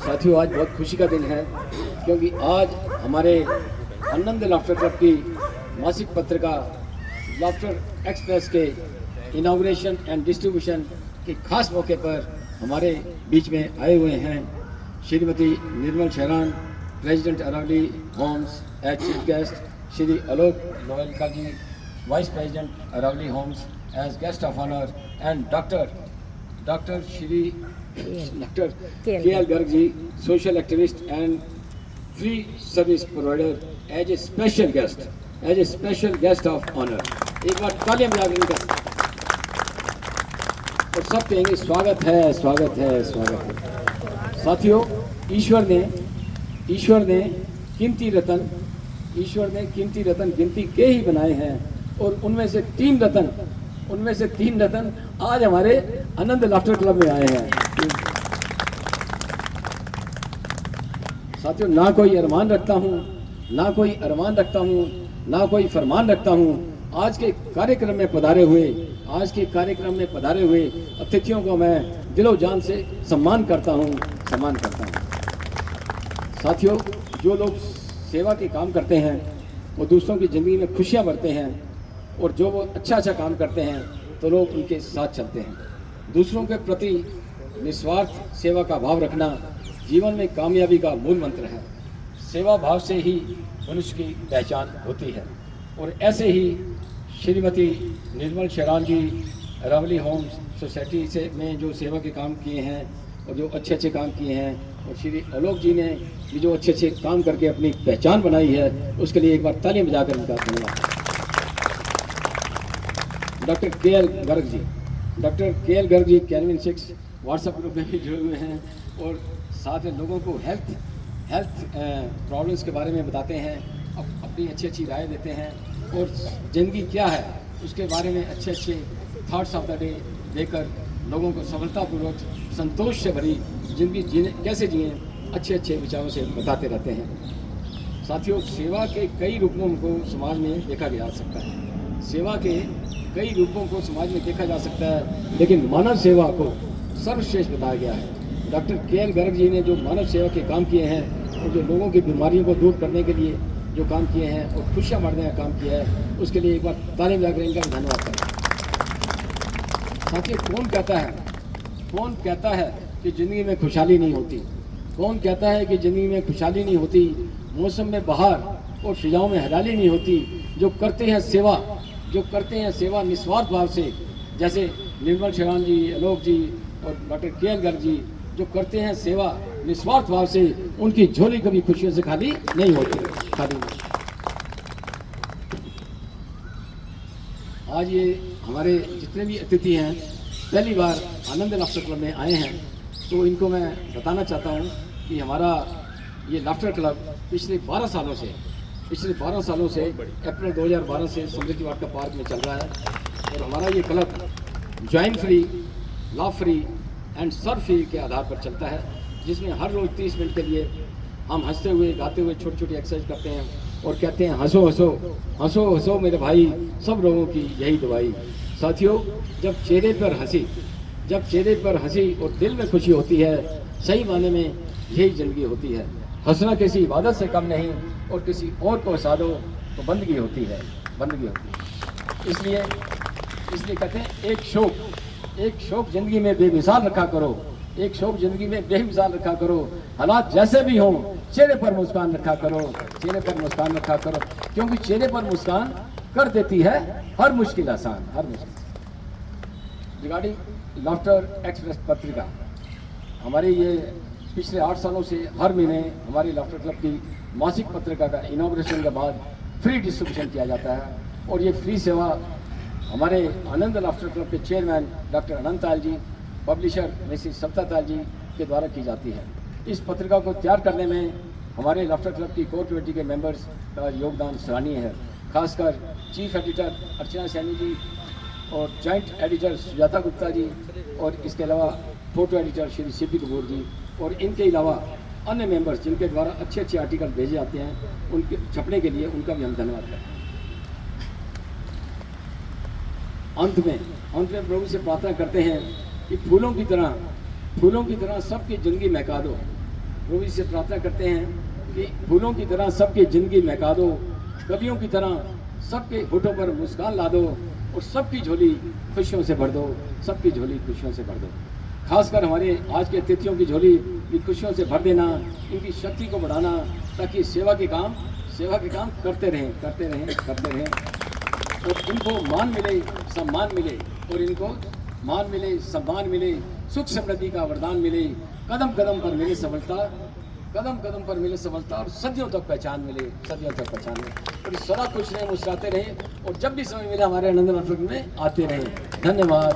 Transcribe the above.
साथियों, आज बहुत खुशी का दिन है क्योंकि आज हमारे आनंद लाफ्टर क्लब की मासिक पत्रिका लाफ्टर एक्सप्रेस के इनाग्रेशन एंड डिस्ट्रीब्यूशन के खास मौके पर हमारे बीच में आए हुए हैं Shrimati Nirmal Shahran, president Aravali Homes as chief guest, Shri Alok Loyalkar ji, vice president Aravali Homes as guest of honour, and doctor K L. Garg ji, social activist and free service provider as a special guest of honour. एक बार तालियां बजा कर इनका और सब कहेंगे स्वागत है, स्वागत है, स्वागत है। साथियों, ईश्वर ने कीमती रतन गिनती के ही बनाए हैं और उनमें से तीन रतन आज हमारे आनंद लाफ्टर क्लब में आए हैं। साथियों, ना कोई अरमान रखता हूँ, ना कोई फरमान रखता हूँ। आज के कार्यक्रम में पधारे हुए अतिथियों को मैं दिलो जान से सम्मान करता हूँ। साथियों, जो लोग सेवा के काम करते हैं वो दूसरों की ज़िंदगी में खुशियाँ भरते हैं और जो वो अच्छा काम करते हैं तो लोग उनके साथ चलते हैं। दूसरों के प्रति निस्वार्थ सेवा का भाव रखना जीवन में कामयाबी का मूल मंत्र है। सेवा भाव से ही मनुष्य की पहचान होती है और ऐसे ही श्रीमती निर्मल शहरान जी अरावली होम सोसाइटी से में जो सेवा के काम किए हैं और जो अच्छे काम किए हैं, और श्री आलोक जी ने भी जो अच्छे काम करके अपनी पहचान बनाई है, उसके लिए एक बार तालियां बजाकर इनका धन्यवाद। Doctor K L. Garg ji Canwin 6 WhatsApp group में भी जुड़े हुए हैं और साथ में लोगों को हेल्थ प्रॉब्लम्स के बारे में बताते हैं, अपनी अच्छी राय देते हैं और ज़िंदगी क्या है उसके बारे में अच्छे थॉट्स ऑफ द डे देकर लोगों को सफलतापूर्वक संतोष से भरी ज़िंदगी कैसे जिएँ अच्छे विचारों से बताते रहते हैं। साथियों, सेवा के कई रूपों को समाज में देखा जा सकता है, लेकिन मानव सेवा को सर्वश्रेष्ठ बताया गया है। Doctor K L. गर्ग जी ने जो मानव सेवा के काम किए हैं और जो लोगों की बीमारियों को दूर करने के लिए जो काम किए हैं और खुशियाँ बांटने का काम किया है, उसके लिए एक बार तालियां बजाकर इनका धन्यवाद करें। साथियों, कौन कहता है कि ज़िंदगी में खुशहाली नहीं होती? मौसम में बहार और फिजाओं में हरियाली नहीं होती। जो करते हैं सेवा निस्वार्थ भाव से, जैसे निर्मल शहरान जी, आलोक जी और डॉक्टर के.एल. गर्ग जी जो करते हैं सेवा निस्वार्थ भाव से, उनकी झोली कभी खुशियों से खाली नहीं होती। आज ये हमारे जितने भी अतिथि हैं पहली बार आनंद लाफ्टर क्लब में आए हैं, तो इनको मैं बताना चाहता हूँ कि हमारा ये लाफ्टर क्लब पिछले 12 सालों से अप्रैल 2012 से समृद्धि वाटिका पार्क में चल रहा है और हमारा ये club join free, laugh free and serve free के आधार पर चलता है, जिसमें हर रोज़ 30 मिनट के लिए हम हंसते हुए गाते हुए छोटी एक्सरसाइज करते हैं और कहते हैं हंसो मेरे भाई, सब लोगों की यही दवाई। साथियों, जब चेहरे पर हंसी और दिल में खुशी होती है, सही माने में यही ज़िंदगी होती है। हंसना किसी इबादत से कम नहीं और किसी और को हंसा दो तो बंदगी होती है। इसलिए कहते हैं एक शौक ज़िंदगी में बेमिसाल रखा करो। हालात जैसे भी हों, चेहरे पर मुस्कान रखा करो, क्योंकि चेहरे पर मुस्कान कर देती है हर मुश्किल आसान। रिगार्डिंग लाफ्टर एक्सप्रेस पत्रिका, हमारे ये पिछले 8 सालों से हर महीने हमारी लाफ्टर क्लब की मासिक पत्रिका का इनॉग्रेशन के बाद फ्री डिस्ट्रीब्यूशन किया जाता है और ये फ्री सेवा हमारे आनंद लाफ्टर क्लब के चेयरमैन डॉक्टर अनंताल जी, पब्लिशर मिसेस सविता जी के द्वारा की जाती है। इस पत्रिका को तैयार करने में हमारे लाफ्टर क्लब की कोर कमेटी के मेंबर्स का योगदान सराहनीय है, खासकर चीफ एडिटर अर्चना सैनी जी और जॉइंट एडिटर सुजाता गुप्ता जी और इसके अलावा photo editor Shri C P Kapoor ji और इनके अलावा अन्य मेंबर्स जिनके द्वारा अच्छे आर्टिकल भेजे जाते हैं उनके छपने के लिए उनका भी हम धन्यवाद करते हैं। अंत में प्रभु से प्रार्थना करते हैं कि फूलों की तरह सबकी ज़िंदगी महका दो, प्रभु जी से प्रार्थना करते हैं कि फूलों की तरह सबकी ज़िंदगी महका दो, कवियों की तरह सबके होठों पर मुस्कान ला दो और सबकी झोली खुशियों से भर दो, सबकी झोली खुशियों से भर दो। खासकर हमारे आज के अतिथियों की झोली भी खुशियों से भर देना, इनकी शक्ति को बढ़ाना, ताकि सेवा के काम करते रहें और इनको मान मिले, सम्मान मिले, और इनको मान मिले, सम्मान मिले, सुख समृद्धि का वरदान मिले, कदम कदम पर मिले सफलता और सदियों तक पहचान मिले, और सदा खुश रहें, मुस्कुराते रहें और जब भी समय मिले हमारे आनंद में आते रहें। धन्यवाद।